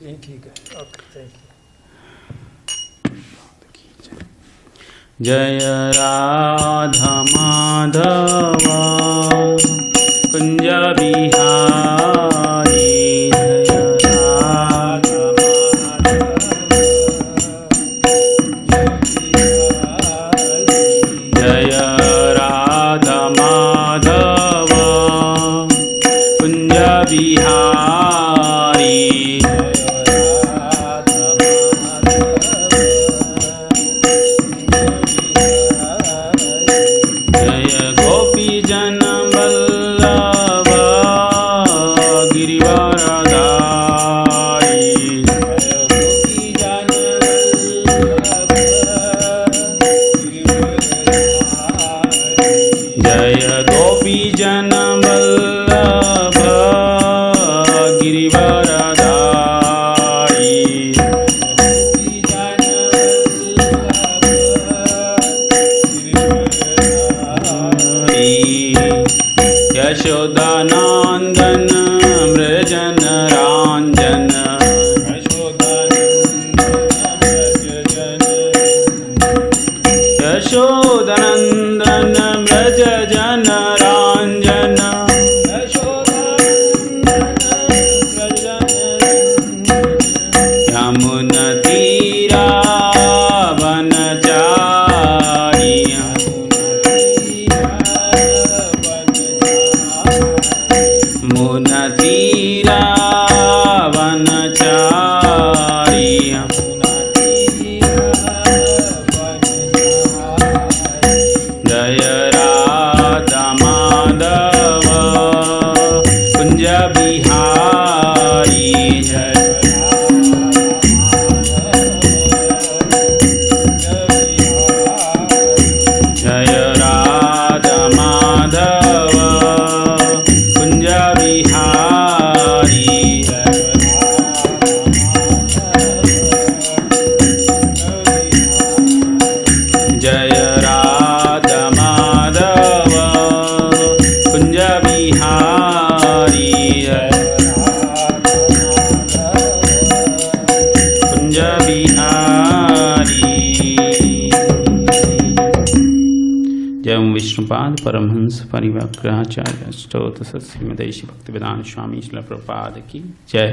ठीक है, okay, thank you. जय राधा माधव कुंज बिहारी, जय राधा माधव कुंज बिहारी, यशोदानंदन व्रजन रांजन, यशोदानंदन व्रज जन रांजन, यमुना तीरा वनचारी, मुना तीरा वनचारी, जय राधा माधव कुंज बिहारी, जय राधा माधव कुंज बिहारी, जय राधा माधव कुंज बिहारी, कुंज बिहारी। जय विष्णुपाद परमहंस परिव्राजकाचार्य अष्टोत्तर श्रीमदेशी भक्तिवेदांत स्वामी श्रील प्रभुपाद की जय।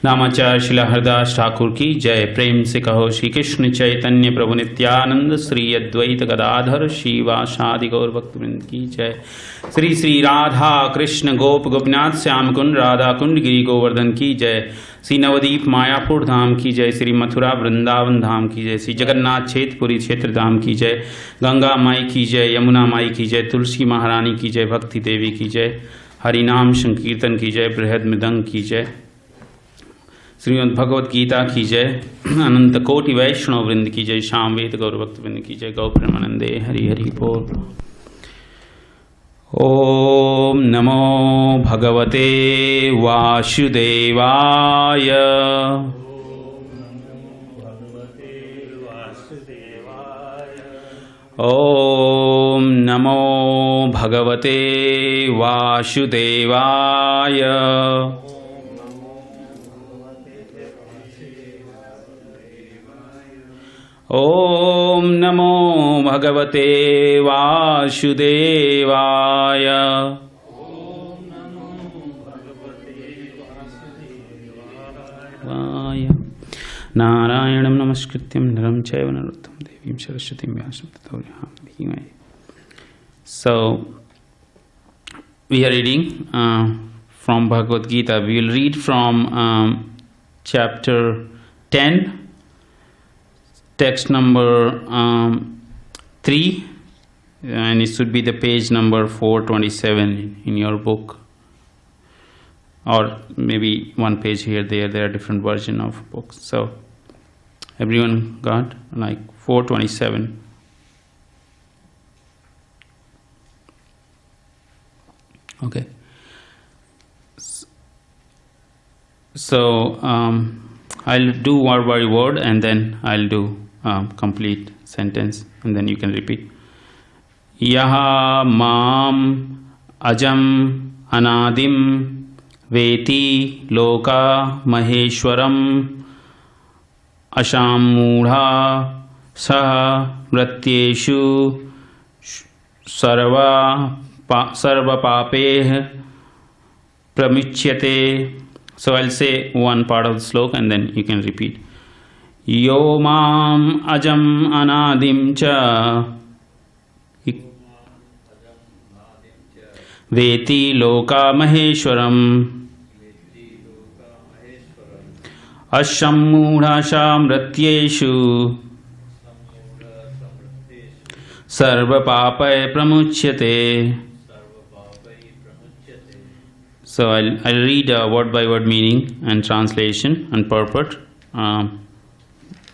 नामाचार्य श्रील हरदास ठाकुर की जय। प्रेम से कहो श्री कृष्ण चैतन्य प्रभु नित्यानंद श्री अद्वैत गदाधर श्रीवासादि गौर भक्तवृंद की जय। श्री श्री राधा कृष्ण गोप गोपीनाथ श्याम कुंड राधा कुंड गिरी गोवर्धन की जय। श्री नवदीप मायापुर धाम की जय। श्री मथुरा वृंदावन धाम की जय। श्री जगन्नाथ क्षेत्रपुरी क्षेत्र धाम की जय। गंगा माई की जय, यमुना माई की जय, तुलसी महारानी की जय, भक्ति देवी की जय, हरिनाम संकीर्तन की जय, बृहद मृदंग की जय, श्रीमद् भगवद गीता की जय, अनंत कोटि वैष्णव वृंद की जय, श्याम वेद गौर भक्त वृंद की जय। गौ प्रेमानंदे हरि हरि बोल। ओम नमो भगवते वासुदेवाय, ओम नमो भगवते वासुदेवाय, ओम नमो भगवते वासुदेवाय, नारायणं नमस्कृत्यं नरं चैव नरोत्तमं देवीं सरस्वतीं व्यासं ततो जयमुदीरये। So we are reading from Bhagavad Gita. We will read from chapter 10, text number 3, and it should be the page number 427 in your book, or maybe one page here, there are different version of books. So everyone got like 427. Okay. So I'll do word by word, and then I'll do complete sentence, and then you can repeat. Yaha mam ajam anadim Veti loka maheshwaram ashammudha saha mrityeshu sarva papeh pramichyate. So I'll say one part of the sloka and then you can repeat. Yo mam ajam anadim cha Veti loka maheshwaram ashammudha samratyeshu sarva papay pramuchyate. So I'll read word by word meaning and translation and purport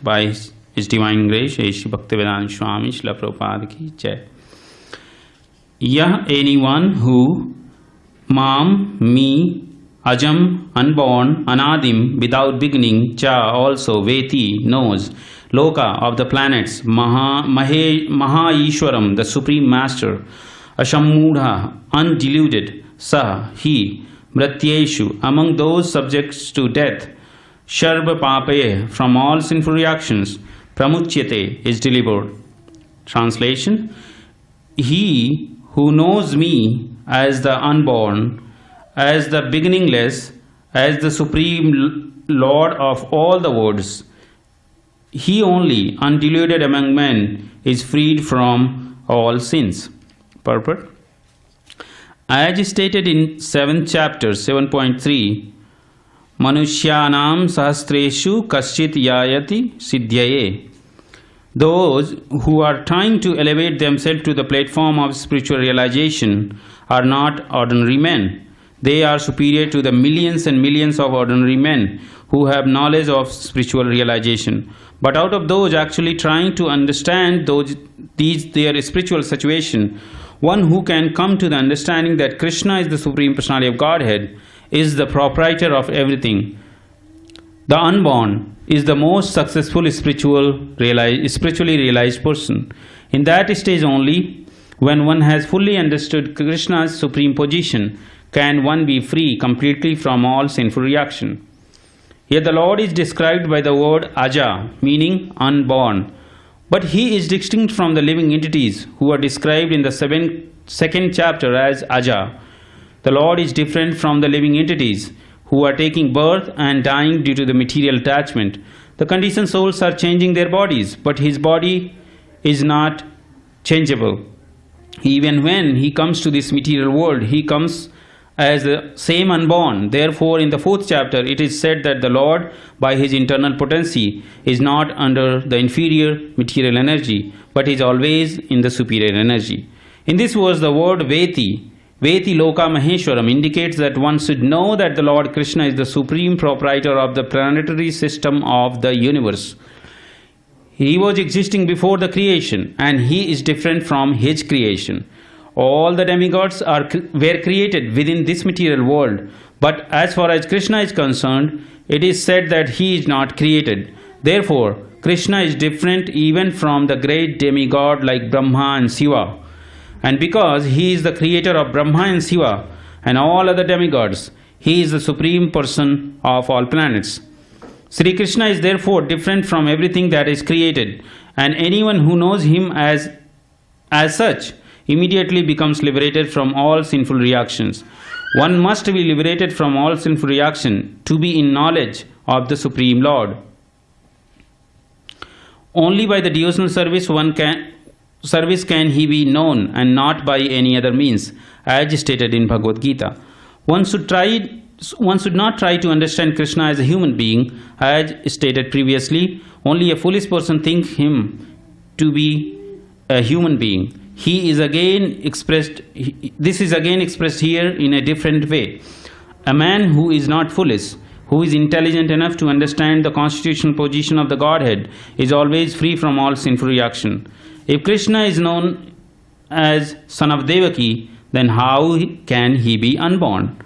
by His Divine Grace, HG Bhaktivedanta Swami Srila Prabhupada ki Jai. Yah, anyone who, mam, me, ajam, unborn, anadim, without beginning, cha, also, veti, knows, loka, of the planets, maha Ishwaram, the Supreme Master, ashammudha, undeluded, sa, he, mrityeshu, among those subjects to death, sharva papaye, from all sinful reactions, pramuchyate, is delivered. Translation: he who knows me as the unborn, as the beginningless, as the Supreme Lord of all the worlds, he only, undeluded among men, is freed from all sins. Purport: as stated in 7th chapter 7.3, Manushyanam sahastreshu kaschit yayati siddhyaye. Those who are trying to elevate themselves to the platform of spiritual realization are not ordinary men. They are superior to the millions and millions of ordinary men who have knowledge of spiritual realization. But out of those actually trying to understand their spiritual situation, one who can come to the understanding that Krishna is the Supreme Personality of Godhead, is the proprietor of everything. The unborn is the most successful spiritually realized person. In that stage only, when one has fully understood Krishna's supreme position, can one be free completely from all sinful reaction. Here the Lord is described by the word aja, meaning unborn. But he is distinct from the living entities who are described in the 2nd chapter as aja. The Lord is different from the living entities who are taking birth and dying due to the material attachment. The conditioned souls are changing their bodies, but his body is not changeable. Even when he comes to this material world, he comes as the same unborn. Therefore, in the 4th chapter, it is said that the Lord, by his internal potency, is not under the inferior material energy, but is always in the superior energy. In this verse, the word Veti Loka Maheshwaram, indicates that one should know that the Lord Krishna is the supreme proprietor of the planetary system of the universe. He was existing before the creation, and he is different from his creation. All the demigods were created within this material world, but as far as Krishna is concerned, it is said that he is not created. Therefore, Krishna is different even from the great demigod like Brahma and Shiva. And because he is the creator of Brahma and Shiva and all other demigods, he is the supreme person of all planets. Sri Krishna is therefore different from everything that is created, and anyone who knows him as such immediately becomes liberated from all sinful reactions. One must be liberated from all sinful reaction to be in knowledge of the Supreme Lord. Only by the devotional service can he be known, and not by any other means, as stated in Bhagavad Gita. One should not try to understand Krishna as a human being, as stated previously. Only a foolish person thinks him to be a human being. This is again expressed here in a different way. A man who is not foolish, who is intelligent enough to understand the constitutional position of the Godhead, is always free from all sinful reaction. If Krishna is known as son of Devakī, then how can he be unborn?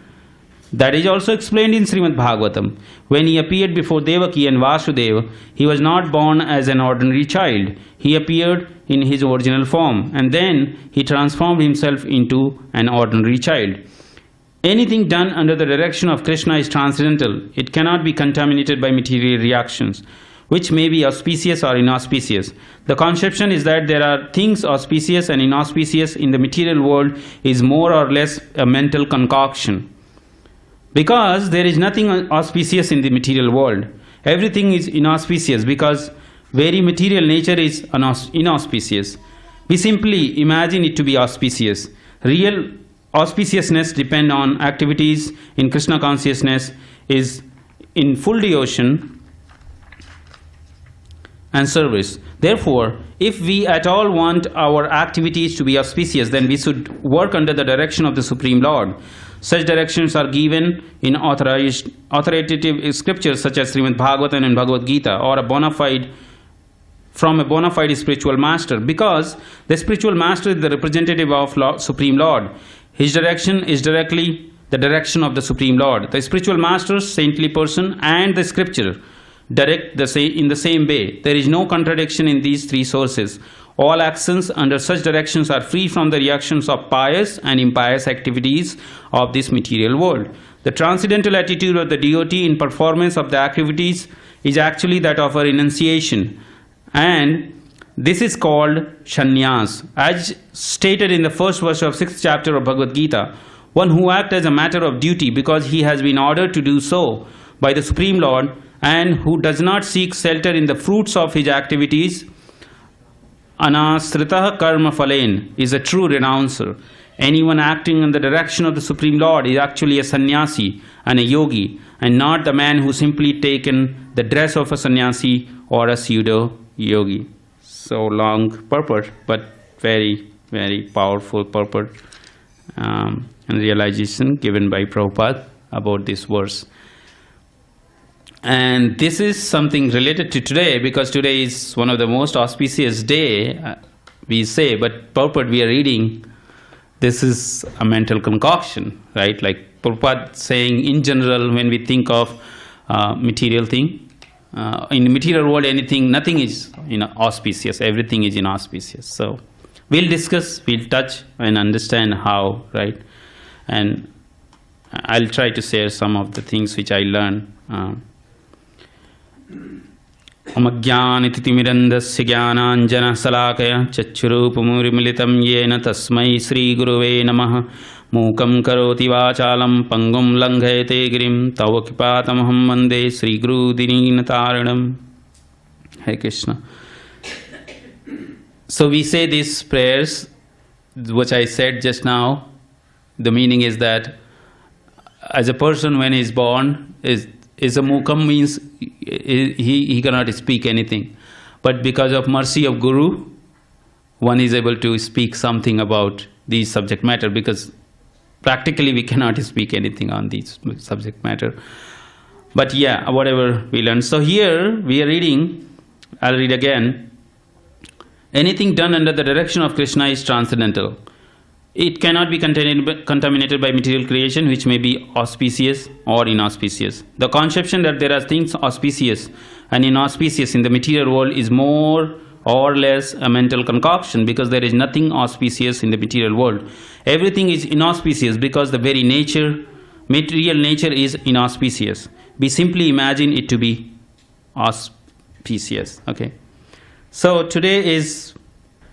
That is also explained in Śrīmad-Bhāgavatam. When he appeared before Devakī and Vasudeva, he was not born as an ordinary child. He appeared in his original form, and then he transformed himself into an ordinary child. Anything done under the direction of Krishna is transcendental. It cannot be contaminated by material reactions, which may be auspicious or inauspicious. The conception is that there are things auspicious and inauspicious in the material world is more or less a mental concoction. Because there is nothing auspicious in the material world. Everything is inauspicious because very material nature is inauspicious. We simply imagine it to be auspicious. Real auspiciousness depends on activities in Krishna consciousness is in full devotion and service. Therefore, if we at all want our activities to be auspicious, then we should work under the direction of the Supreme Lord. Such directions are given in authoritative scriptures such as Śrīmad-Bhāgavatam and Bhagavad Gita, or from a bona fide spiritual master, because the spiritual master is the representative of Supreme Lord. His direction is directly the direction of the Supreme Lord. The spiritual master, saintly person, and the scripture direct in the same way. There is no contradiction in these three sources. All actions under such directions are free from the reactions of pious and impious activities of this material world. The transcendental attitude of the devotee in performance of the activities is actually that of a renunciation, and this is called sannyas. As stated in the first verse of 6th chapter of Bhagavad Gita, one who acts as a matter of duty because he has been ordered to do so by the Supreme Lord, and who does not seek shelter in the fruits of his activities, anasritah karma phalen, is a true renouncer. Anyone acting in the direction of the Supreme Lord is actually a sannyasi and a yogi, and not the man who simply taken the dress of a sannyasi or a pseudo yogi. So long purport, but very, very powerful purport and realization given by Prabhupada about this verse. And this is something related to today, because today is one of the most auspicious day, we say, but purport we are reading, this is a mental concoction, right? Like Prabhupada saying in general, when we think of material thing, in the material world, nothing is auspicious, everything is inauspicious. So we'll discuss, we'll touch and understand how, right? And I'll try to share some of the things which I learned. Amagyanititimirandasya jnananjana salakaya chachurupamurimiलितं येन तस्मै श्रीगुरुवे नमः मूकं करोति वाचालं पङ्गुं लङ्घयते गिरिं तव कृपातमहं वन्दे श्रीगुरुदीनतारिणम्. Hare Krishna. So we say these prayers, which I said just now. The meaning is that as a person when he is born, is a mukam, means he cannot speak anything. But because of mercy of Guru, one is able to speak something about these subject matter, because practically we cannot speak anything on these subject matter. But yeah, whatever we learn. So here we are reading, I'll read again. Anything done under the direction of Krishna is transcendental. It cannot be contaminated by material creation, which may be auspicious or inauspicious. The conception that there are things auspicious and inauspicious in the material world is more or less a mental concoction, because there is nothing auspicious in the material world. Everything is inauspicious because the very material nature is inauspicious. We simply imagine it to be auspicious. Okay. So today is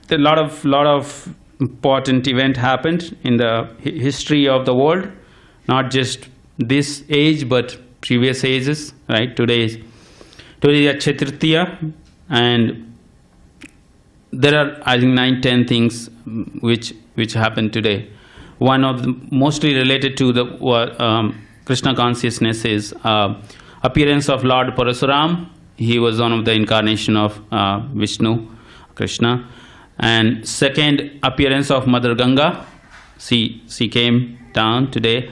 a lot of important event happened in the history of the world, not just this age but previous ages, right? Today is Chaturtiya, and there are, I think, 9-10 things which happened today. One of the mostly related to the Krishna consciousness is appearance of Lord Parasuram. He was one of the incarnation of Vishnu, Krishna. And second, appearance of Mother Ganga. She came down today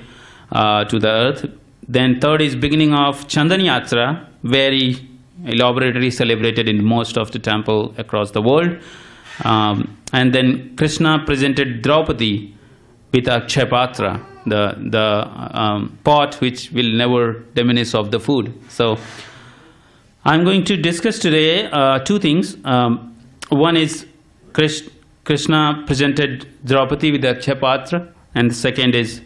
to the earth. Then third is beginning of Chandan Yatra, very elaborately celebrated in most of the temple across the world. And then Krishna presented Draupadi with a Kshayapatra, the pot which will never diminish of the food. So I'm going to discuss today two things. One is Krishna presented Draupadi with the Kshayapatra, and the second is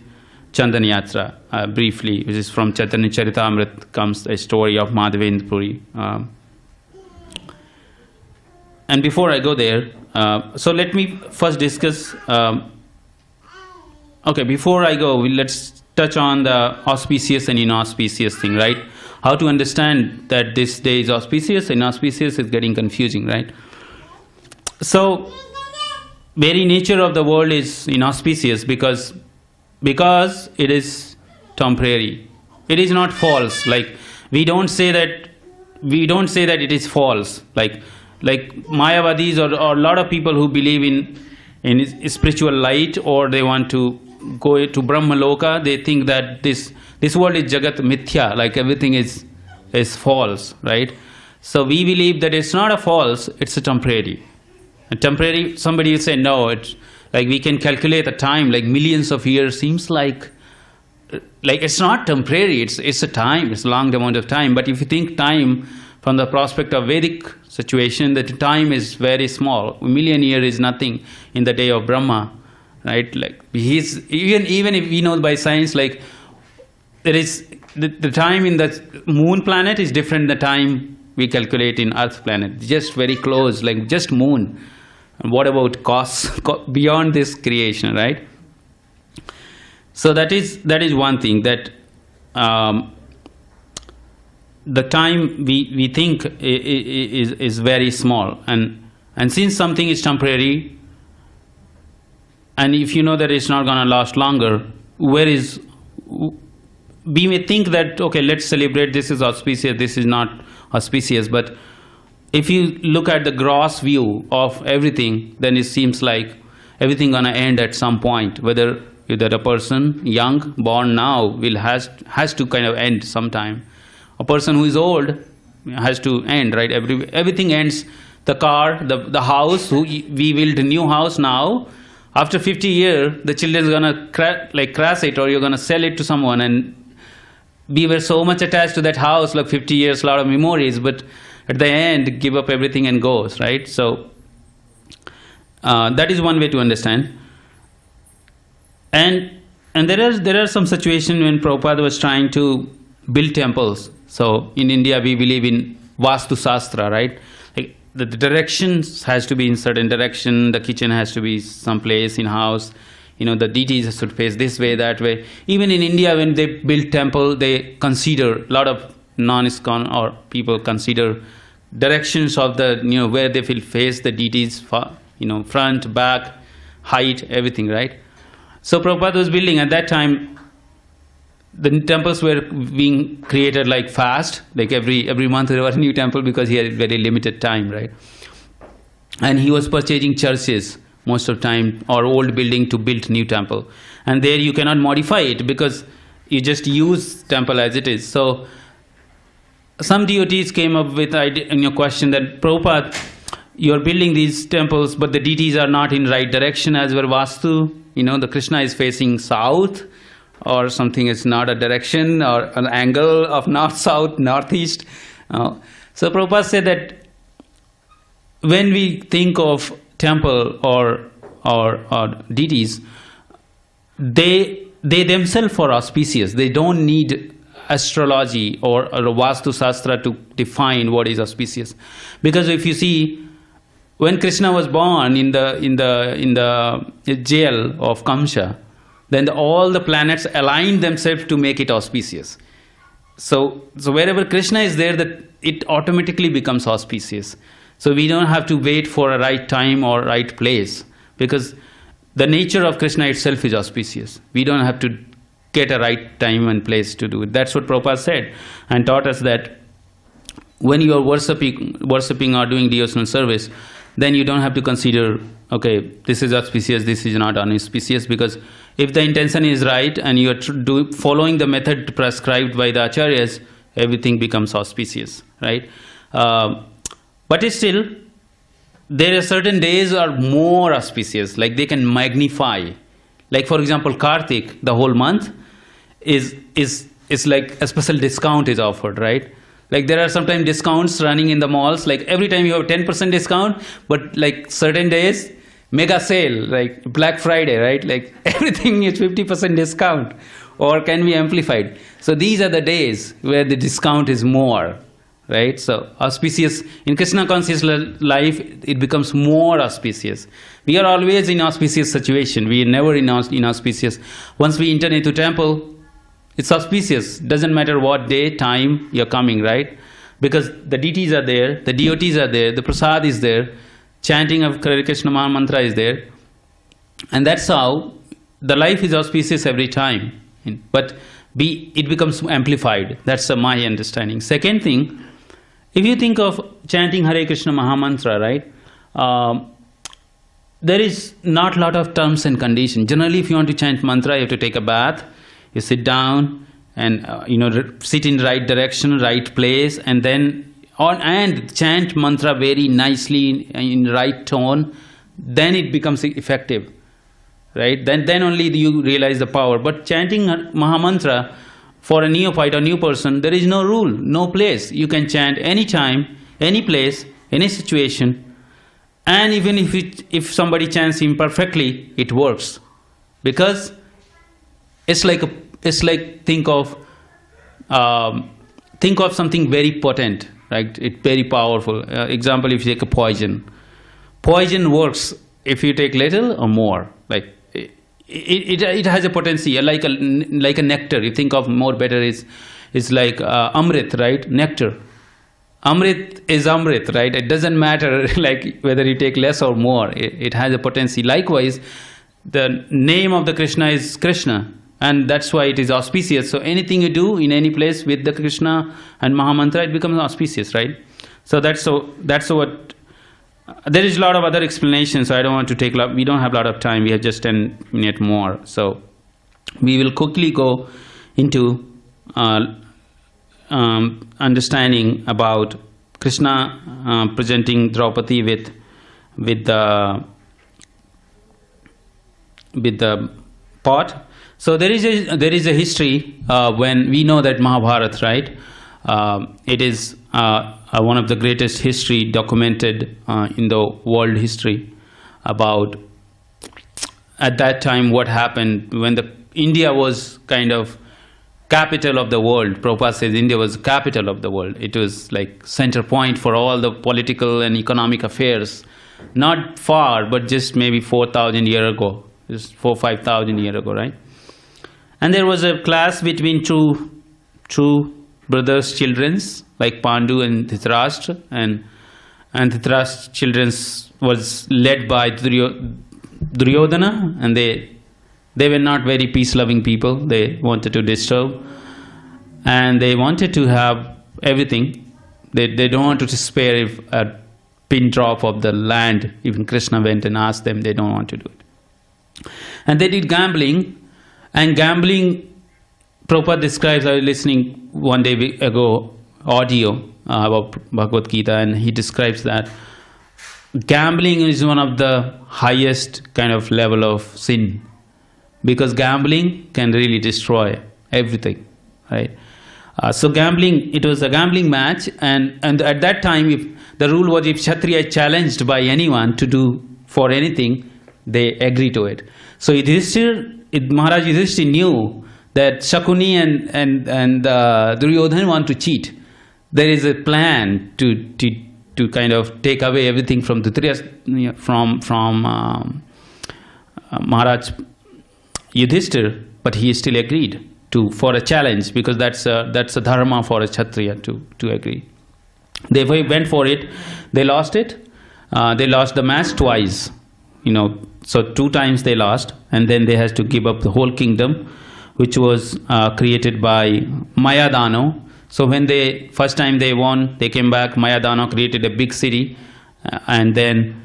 Chandan Yatra briefly, which is from Chaitanya Charitamrita, comes a story of Madhavendra Puri. And before I go there, so let me first discuss. Okay, before I go, let's touch on the auspicious and inauspicious thing, right? How to understand that this day is auspicious, inauspicious is getting confusing, right? So, very nature of the world is inauspicious because it is temporary. It is not false. Like we don't say that it is false. Like Mayavadis or a lot of people who believe in spiritual light, or they want to go to Brahmaloka, they think that this world is Jagat Mithya, like everything is false, right? So we believe that it's not a false, it's a temporary. A temporary, somebody will say, no, it's like we can calculate the time, like millions of years seems like it's not temporary, it's a time, it's a long amount of time. But if you think time from the prospect of Vedic situation, that time is very small. A million years is nothing in the day of Brahma, right? Like even if we know by science, like there is the time in the moon planet is different than the time we calculate in Earth planet. Just very close, like just moon. And what about beyond this creation, right? So that is one thing, that the time we think is very small, and since something is temporary, and if you know that it's not going to last longer, we may think that, okay, let's celebrate, this is auspicious, this is not auspicious. But if you look at the gross view of everything, then it seems like everything going to end at some point. Whether a person young, born now, has to kind of end sometime. A person who is old has to end, right? Everything ends. The car, the house, we build a new house now. After 50 years, the children is gonna crash it, or you're gonna sell it to someone, and we were so much attached to that house, like 50 years, a lot of memories, but at the end, give up everything and goes, right? So that is one way to understand. And there are some situations when Prabhupada was trying to build temples. So in India, we believe in Vastu Shastra, right? Like the directions has to be in certain direction. The kitchen has to be someplace in house. You know, the deities should face this way, that way. Even in India, when they build temple, they consider, a lot of non-ISKCON or people consider directions of the, where they will face the deities, front, back, height, everything, right? So Prabhupada was building at that time. The temples were being created like fast, like every month there was a new temple, because he had very limited time, right? And he was purchasing churches most of the time, or old building, to build new temple. And there you cannot modify it, because you just use temple as it is. So some devotees came up with in your question that, Prabhupada, you are building these temples, but the deities are not in right direction as per Vastu. The Krishna is facing south, or something is not a direction, or an angle of north-south, northeast. So Prabhupada said that when we think of temple or deities, they themselves are auspicious. They don't need astrology or Vastu Shastra to define what is auspicious. Because if you see, when Krishna was born in the jail of Kamsa, then all the planets aligned themselves to make it auspicious. So wherever Krishna is there, that it automatically becomes auspicious. So we don't have to wait for a right time or right place, because the nature of Krishna itself is auspicious. We don't have to get a right time and place to do it. That's what Prabhupada said, and taught us that when you are worshipping or doing devotional service, then you don't have to consider, okay, this is auspicious, this is not auspicious, because if the intention is right and you are following the method prescribed by the acharyas, everything becomes auspicious, right? But still, there are certain days are more auspicious, like they can magnify. Like for example, Kartik, the whole month is like a special discount is offered, right? Like there are sometimes discounts running in the malls, like every time you have 10% discount, but like certain days, mega sale, like Black Friday, right? Like everything is 50% discount. or can be amplified. So these are the days where the discount is more, right? So auspicious, in Krishna conscious life, it becomes more auspicious. We are always in auspicious situation. We are never in inauspicious. Once we enter into temple, it's auspicious. Doesn't matter what day, time you're coming, right? Because the deities are there, the devotees are there, the prasad is there, chanting of Krishna Maha Mantra is there. And that's how the life is auspicious every time. But it becomes amplified. That's my understanding. Second thing, if you think of chanting Hare Krishna Maha Mantra, right? There is not a lot of terms and conditions. Generally, if you want to chant mantra, you have to take a bath, you sit down, and sit in the right direction, right place, and then and chant mantra very nicely in right tone. Then it becomes effective, right? Then only you realize the power. But chanting Maha Mantra for a neophyte or new person, there is no rule, no place. You can chant any time, any place, any situation. And even if somebody chants imperfectly, it works, because it's like think of something very potent, right? It's very powerful. Example, if you take a poison works if you take little or more. Like it has a potency, like a nectar. You think of more better is like amrit, right? Nectar. Amrit is Amrit, right? It doesn't matter like whether you take less or more. It has a potency. Likewise, the name of the Krishna is Krishna, and that's why it is auspicious. So anything you do in any place with the Krishna and Maha Mantra, it becomes auspicious, right? So that's what. There is a lot of other explanations. So I don't want to take. We don't have a lot of time. We have just 10 minutes more. So we will quickly go into understanding about Krishna presenting Draupadi with the pot. So there is a history when we know that Mahabharata, right? It is one of the greatest history documented in the world history about at that time what happened when India was kind of capital of the world. Prabhupada says India was the capital of the world. It was like center point for all the political and economic affairs. Not far, but just maybe 4,000 years ago, just 5,000 years ago, right? And there was a clash between two brothers' childrens, like Pandu and Dhritarashtra, and Dhritarashtra's children was led by Duryodhana, and they were not very peace-loving people. They wanted to disturb, and they wanted to have everything. They don't want to spare if a pin drop of the land. Even Krishna went and asked them, they don't want to do it. And they did gambling, and gambling, Prabhupada describes, I was listening one day ago, audio about Bhagavad Gita, and he describes that gambling is one of the highest kind of level of sin. Because gambling can really destroy everything, right? So gambling, it was a gambling match, and at that time, if the rule was if Kshatriya is challenged by anyone to do for anything, they agree to it. So Maharaj Yudhishthira knew that Shakuni and Duryodhana want to cheat. There is a plan to kind of take away everything from Maharaj Yudhishthira, but he still agreed for a challenge, because that's a dharma for a Kshatriya to agree. They went for it. They lost it. They lost the match twice. So 2 times they lost, and then they had to give up the whole kingdom, which was created by Mayadano. So when first time they won, they came back. Mayadano created a big city, and then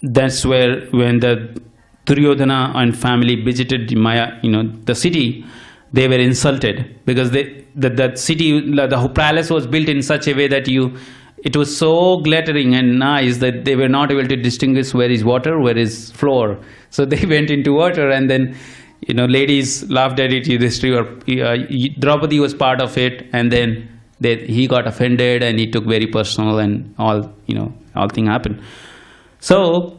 that's where when the Duryodhana and family visited the city, they were insulted, because the city, the whole palace was built in such a way that it was so glittering and nice that they were not able to distinguish where is water, where is floor. So they went into water, and then ladies laughed at it. Draupadi was part of it, and then he got offended, and he took very personal, and all thing happened. So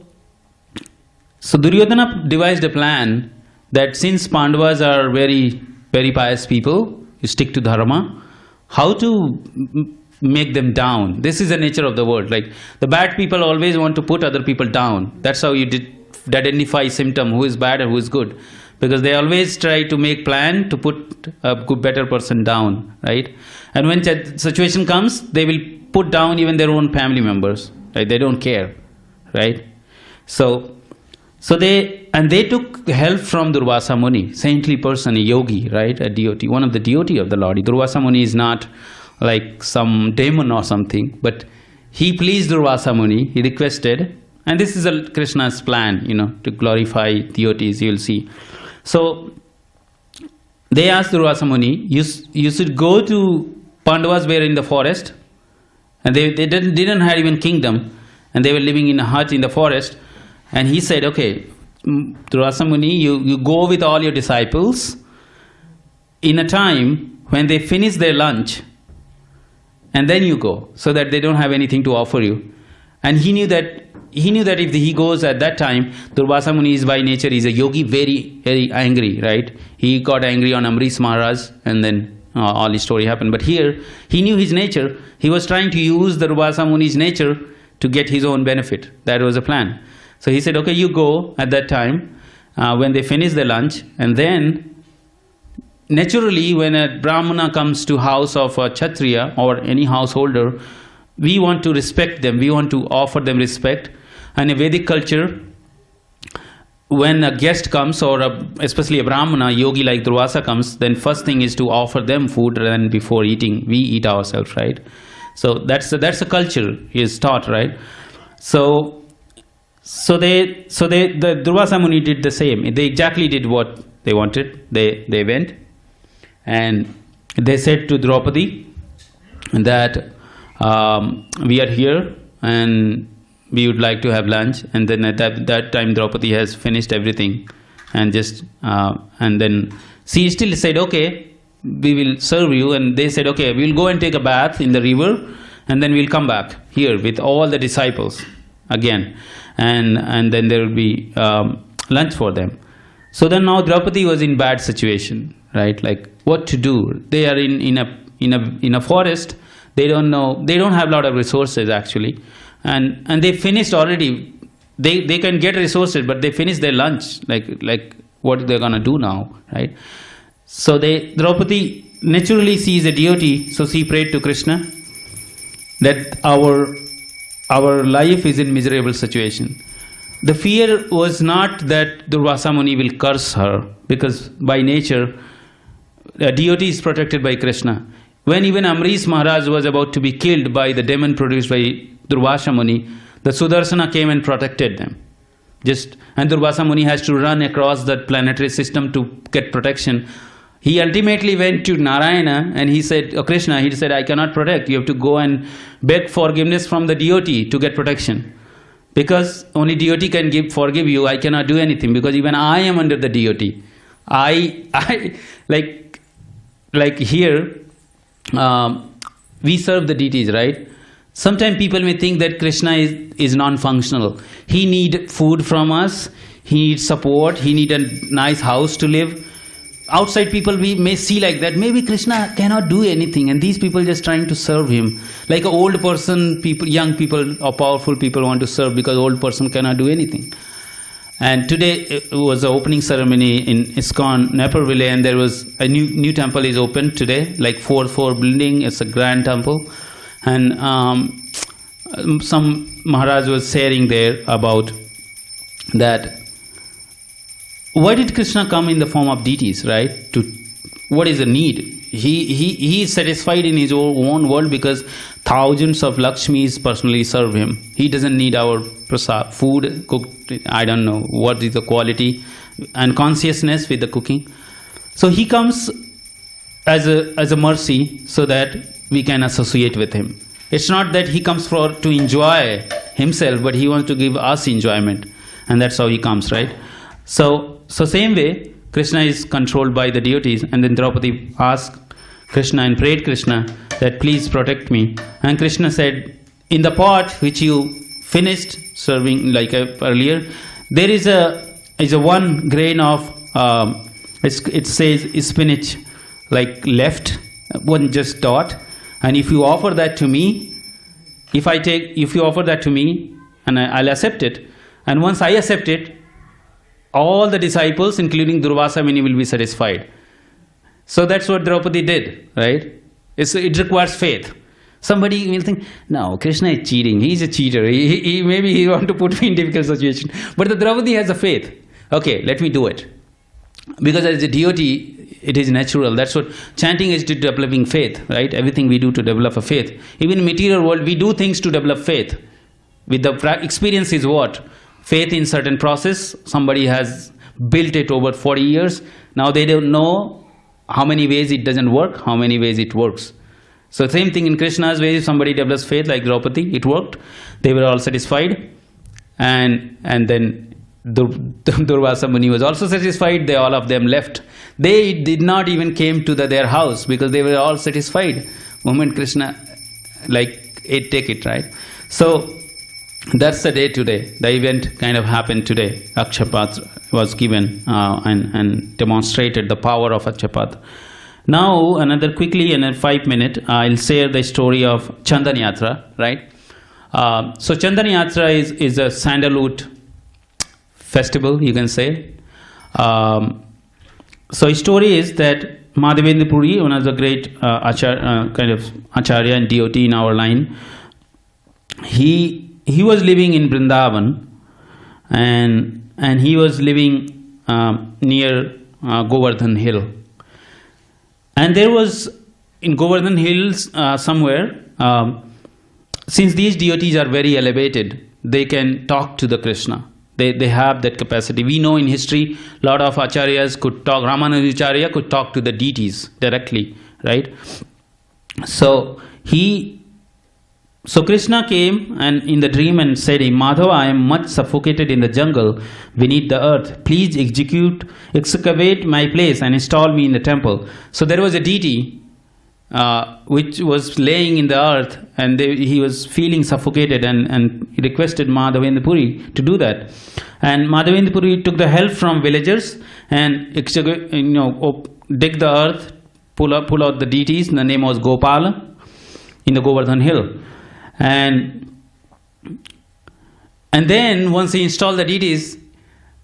Duryodhana devised a plan that since Pandavas are very, very pious people, you stick to dharma, how to make them down. This is the nature of the world. Like the bad people always want to put other people down. That's how you identify symptom, who is bad and who is good. Because they always try to make plan to put a good, better person down, right? And when that situation comes, they will put down even their own family members, right? They don't care, right? So they took help from Durvasa Muni, saintly person, a yogi, right? A devotee, one of the devotee of the Lord. Durvasa Muni is not like some demon or something, but he pleased Durvasa Muni. He requested, and this is Krishna's plan, to glorify devotees. You will see. So they asked Durvasa Muni, you should go to Pandavas were in the forest, and they didn't have even kingdom, and they were living in a hut in the forest. And he said, okay, Durvasa Muni, you go with all your disciples in a time when they finish their lunch, and then you go, so that they don't have anything to offer you. And he knew that if he goes at that time, Durvasa Muni is by nature, is a yogi, very, very angry, right? He got angry on Amrish Maharaj, and then all his story happened. But here, he knew his nature. He was trying to use the Durvasa Muni's nature to get his own benefit. That was the plan. So he said, okay, you go at that time when they finish their lunch, and then naturally when a Brahmana comes to house of a Kshatriya or any householder, we want to respect them, we want to offer them respect. And in Vedic culture, when a guest comes, or especially a Brahmana, yogi like Durvasa comes, then first thing is to offer them food, and before eating, we eat ourselves, right? So that's a culture is taught, right? So the Durvasa Muni did the same. They exactly did what they wanted. They went, and they said to Draupadi that we are here and we would like to have lunch. And then at that time Draupadi has finished everything, and then she still said, okay, we will serve you. And they said, okay, we will go and take a bath in the river, and then we'll come back here with all the disciples again, and then there will be lunch for them. So then now Draupadi was in bad situation, right? Like what to do? They are in a forest. They don't know. They don't have a lot of resources actually, and they finished already. They can get resources, but they finished their lunch. Like what they're gonna do now, right? So Draupadi naturally sees a devotee, so she prayed to Krishna that our life is in miserable situation. The fear was not that Durvasa Muni will curse her, because by nature a devotee is protected by Krishna. When even Amrish Maharaj was about to be killed by the demon produced by Durvasa Muni, the Sudarsana came and protected them. And Durvasa Muni has to run across the planetary system to get protection. He ultimately went to Narayana and he said, oh Krishna, he said, I cannot protect. You have to go and beg forgiveness from the devotee to get protection. Because only devotee can forgive you. I cannot do anything, because even I am under the devotee. I like here, we serve the deities, right? Sometimes people may think that Krishna is non-functional. He needs food from us, he needs support, he needs a nice house to live. Outside people we may see like that. Maybe Krishna cannot do anything, and these people just trying to serve him. Like an old person, young people or powerful people want to serve because old person cannot do anything. And today it was the opening ceremony in ISKCON, Naperville, and there was a new temple is opened today, like 4 building. It's a grand temple. And some Maharaj was sharing there about that. Why did Krishna come in the form of deities, right? What is the need? He is satisfied in his own world because thousands of Lakshmis personally serve him. He doesn't need our prasad, food cooked. I don't know what is the quality and consciousness with the cooking. So he comes as a mercy so that we can associate with him. It's not that he comes to enjoy himself, but he wants to give us enjoyment, and that's how he comes, right? So same way, Krishna is controlled by the deities, and then Draupadi asked Krishna and prayed Krishna that please protect me. And Krishna said, in the pot which you finished serving like earlier, there is a 1 grain of it says spinach like left, one just dot, and if you offer that to me, if you offer that to me, and I'll accept it, and once I accept it, all the disciples, including Durvasa Muni, will be satisfied. So that's what Draupadi did, right? It requires faith. Somebody will think, no, Krishna is cheating. He's a cheater. Maybe he want to put me in difficult situation. But the Draupadi has a faith. Okay, let me do it. Because as a devotee, it is natural. That's what chanting is, to developing faith, right? Everything we do to develop a faith. Even in material world, we do things to develop faith. With the experience is what? Faith in certain process. Somebody has built it over 40 years. Now they don't know how many ways it doesn't work, how many ways it works. So same thing in Krishna's way, if somebody develops faith like Draupadi, it worked. They were all satisfied. And then Durvasa Muni was also satisfied. All of them left. They did not even came to their house because they were all satisfied. Moment Krishna take it, right? So that's the day today. The event kind of happened today. Akshapatra was given and demonstrated the power of Akshapatra. Now, quickly in 5 minutes, I'll share the story of Chandan Yatra, right? So Chandan Yatra is a sandalwood festival, you can say. So his story is that Madhavendra Puri, one of the great acharya and devotee in our line, he was living in Vrindavan, and he was living near Govardhan Hill. And there was in Govardhan Hills somewhere, since these deities are very elevated, they can talk to the Krishna. They have that capacity. We know in history, a lot of acharyas could talk. Ramanujacharya could talk to the deities directly, right? So Krishna came and in the dream and said, Madhava, I am much suffocated in the jungle beneath the earth. Please excavate my place and install me in the temple. So there was a deity which was laying in the earth, and he was feeling suffocated, and he requested Madhavendra Puri to do that. And Madhavendra Puri took the help from villagers and dig the earth, pull out the deities. The name was Gopala in the Govardhan Hill. And then once he installed the deities,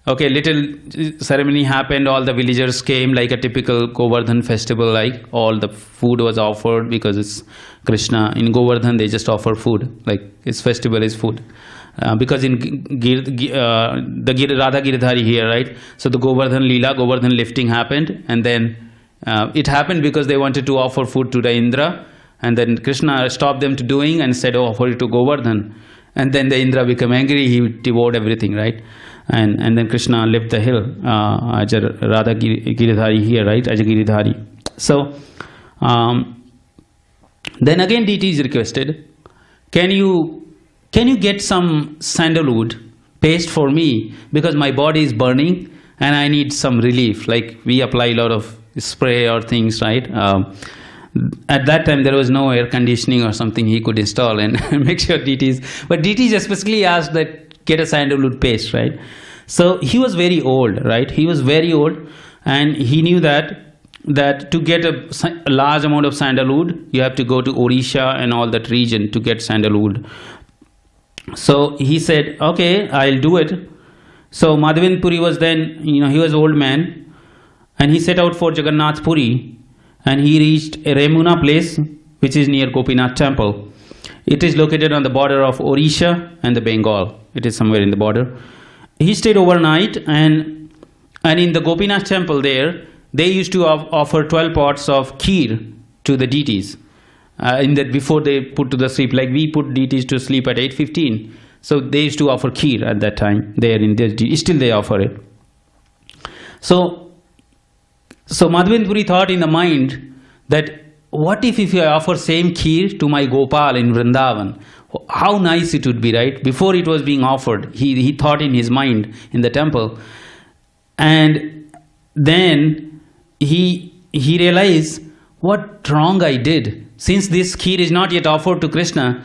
little ceremony happened. All the villagers came like a typical Govardhan festival, like all the food was offered because it's Krishna. In Govardhan, they just offer food, like his festival is food. Because in the Radha Giridhari here, right? So the Govardhan Leela, Govardhan lifting happened, and then it happened because they wanted to offer food to the Indra. And then Krishna stopped them to doing and said, offer it to Govardhan. And then the Indra became angry, he devoured everything, right? And then Krishna left the hill, Radha Giridhari here, right? Aja Giridhari. So, then again deities requested, can you get some sandalwood paste for me? Because my body is burning and I need some relief. Like we apply a lot of spray or things, right? At that time there was no air conditioning or something he could install and make sure deities, but deities especially asked that get a sandalwood paste, right? So he was very old, right? He was very old, and he knew that to get a large amount of sandalwood you have to go to Odisha and all that region to get sandalwood. So he said, okay, I'll do it. So Madhavendra Puri was then, he was an old man, and he set out for Jagannath Puri. And he reached a Remuna place, which is near Gopinath temple. It is located on the border of Odisha and the Bengal. It is somewhere in the border. He stayed overnight, and in the Gopinath temple there, they used to offer 12 pots of kheer to the deities. Before they put to the sleep, like we put deities to sleep at 8:15. So they used to offer kheer at that time. Still they offer it. So Madhavendra Puri thought in the mind that what if I offer same kheer to my Gopal in Vrindavan? How nice it would be, right? Before it was being offered, he thought in his mind in the temple. And then he realized what wrong I did. Since this kheer is not yet offered to Krishna,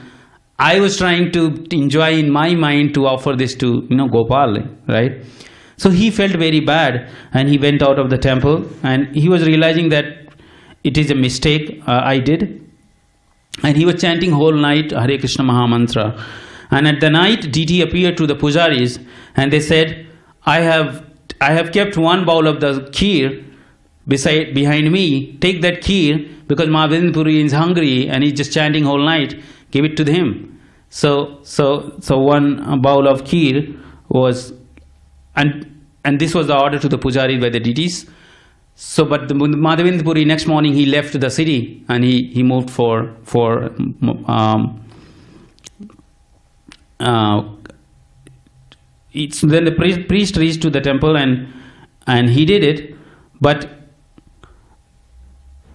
I was trying to enjoy in my mind to offer this to Gopal, right? So he felt very bad and he went out of the temple, and he was realizing that it is a mistake I did. And he was chanting whole night Hare Krishna Maha Mantra. And at the night, deity appeared to the pujaris and they said, I have kept one bowl of the kheer behind me. Take that kheer, because Mahavendra Puri is hungry and he's just chanting whole night. Give it to him. So one bowl of kheer was, and this was the order to the pujari by the deities. So, but the Madhavendra Puri, next morning he left the city and he moved then the priest reached to the temple and he did it. But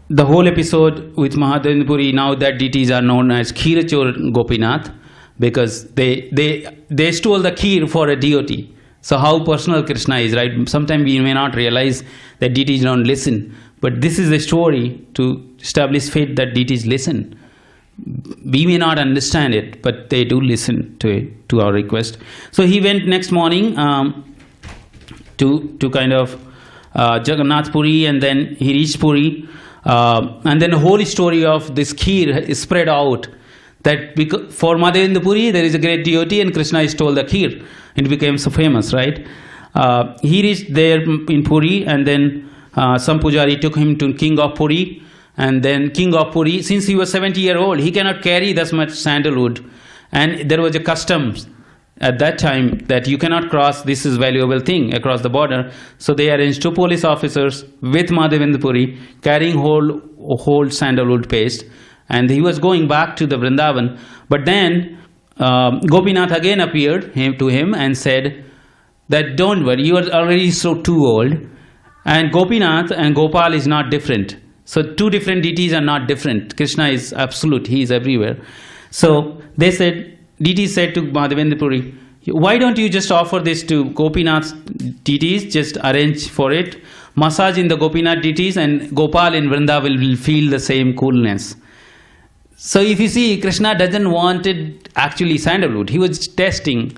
the whole episode with Madhavendra Puri, now that deities are known as Kheerachor Gopinath, because they stole the kheer for a devotee. So how personal Krishna is, right? Sometimes we may not realize that deities don't listen, but this is a story to establish faith that deities listen. We may not understand it, but they do listen to our request. So he went next morning to kind of Jagannath Puri, and then he reached Puri, and then the whole story of this kheer is spread out. That for Madhavendra Puri there is a great devotee and Krishna stole the kheer. It became so famous, right? He reached there in Puri, and then some pujari took him to King of Puri, and then King of Puri, since he was 70-year-old, he cannot carry this much sandalwood, and there was a custom at that time that you cannot cross this is valuable thing across the border. So they arranged 2 police officers with Madhavendra Puri carrying whole sandalwood paste, and he was going back to the Vrindavan. But then Gopinath again appeared to him and said that don't worry, you are already too old, and Gopinath and Gopal is not different. So 2 different deities are not different. Krishna is absolute, he is everywhere. So they said, deities said to Madhavendra Puri, why don't you just offer this to Gopinath's deities, just arrange for it, massage in the Gopinath deities, and Gopal in Vrindavan will feel the same coolness. So if you see, Krishna doesn't wanted actually sandalwood. He was testing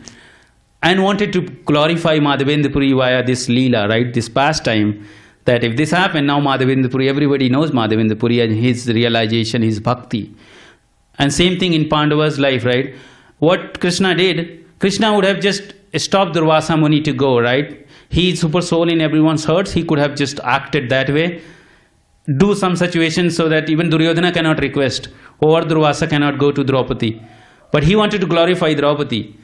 and wanted to glorify Madhavendra Puri via this leela, right? This pastime. That if this happened, now Madhavendra Puri, everybody knows Madhavendra Puri and his realization, his bhakti. And same thing in Pandava's life, right? What Krishna did, Krishna would have just stopped Durvasa Muni to go, right? He is super soul in everyone's hearts. He could have just acted that way. Do some situation so that even Duryodhana cannot request, or Durvasa cannot go to Draupadi. But he wanted to glorify Draupadi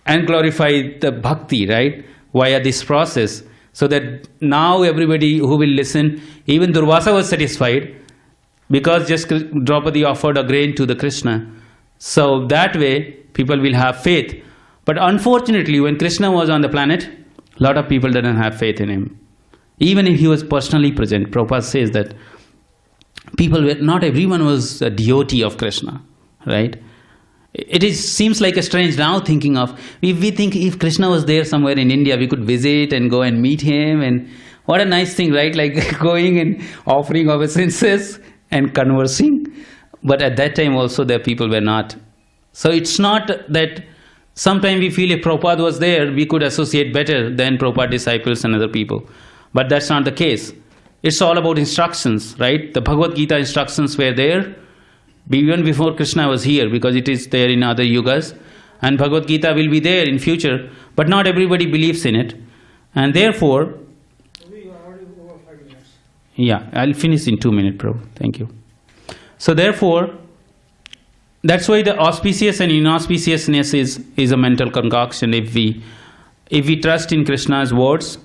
and glorify the bhakti, right, via this process, so that now everybody who will listen, even Durvasa was satisfied because just Draupadi offered a grain to the Krishna. So that way people will have faith. But unfortunately, when Krishna was on the planet, a lot of people didn't have faith in him. Even if he was personally present, Prabhupada says that not everyone was a devotee of Krishna, right? Seems like a strange now thinking of, we think if Krishna was there somewhere in India, we could visit and go and meet him, and what a nice thing, right? Like going and offering obeisances and conversing. But at that time also the people were not. So it's not that sometimes we feel if Prabhupada was there, we could associate better than Prabhupada disciples and other people. But that's not the case. It's all about instructions, right? The Bhagavad Gita instructions were there even before Krishna was here, because it is there in other yugas. And Bhagavad Gita will be there in future, but not everybody believes in it. And therefore... We are already over 5 minutes. Yeah, I'll finish in 2 minutes, Prabhu. Thank you. So therefore, that's why the auspicious and inauspiciousness is a mental concoction. If we trust in Krishna's words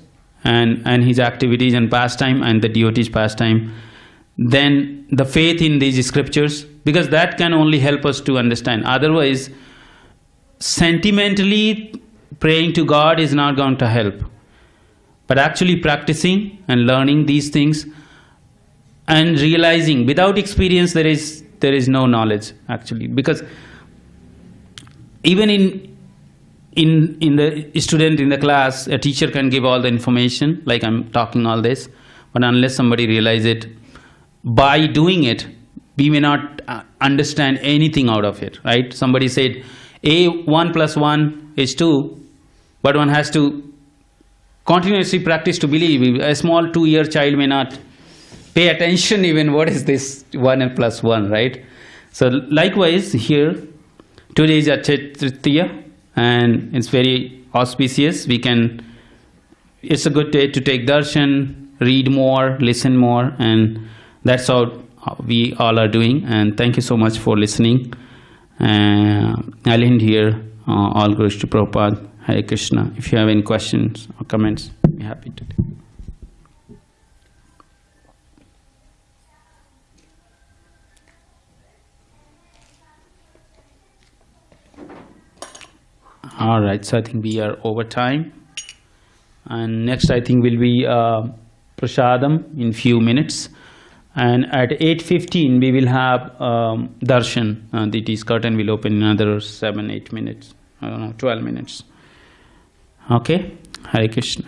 and his activities and pastime and the devotee's pastime, then the faith in these scriptures, because that can only help us to understand. Otherwise, sentimentally praying to God is not going to help. But actually practicing and learning these things and realizing without experience there is no knowledge actually. Because even in the student in the class, a teacher can give all the information, like I'm talking all this, but unless somebody realize it, by doing it, we may not understand anything out of it, right? Somebody said, 1 + 1 is 2, but one has to continuously practice to believe. A small 2-year child may not pay attention even what is this 1 and plus 1, right? So likewise here, today is Akshaya Tritiya and it's very auspicious. It's a good day to take darshan, read more, listen more, and that's how we all are doing. And thank you so much for listening. I'll end here. All glories to Prabhupada. Hare Krishna. If you have any questions or comments, I'll be happy to take. All right, so I think we are over time, and next I think will be prasadam in few minutes, and at 8:15 we will have darshan. The curtain will open in another 7-8 minutes. I don't know, 12 minutes. Okay, Hare Krishna.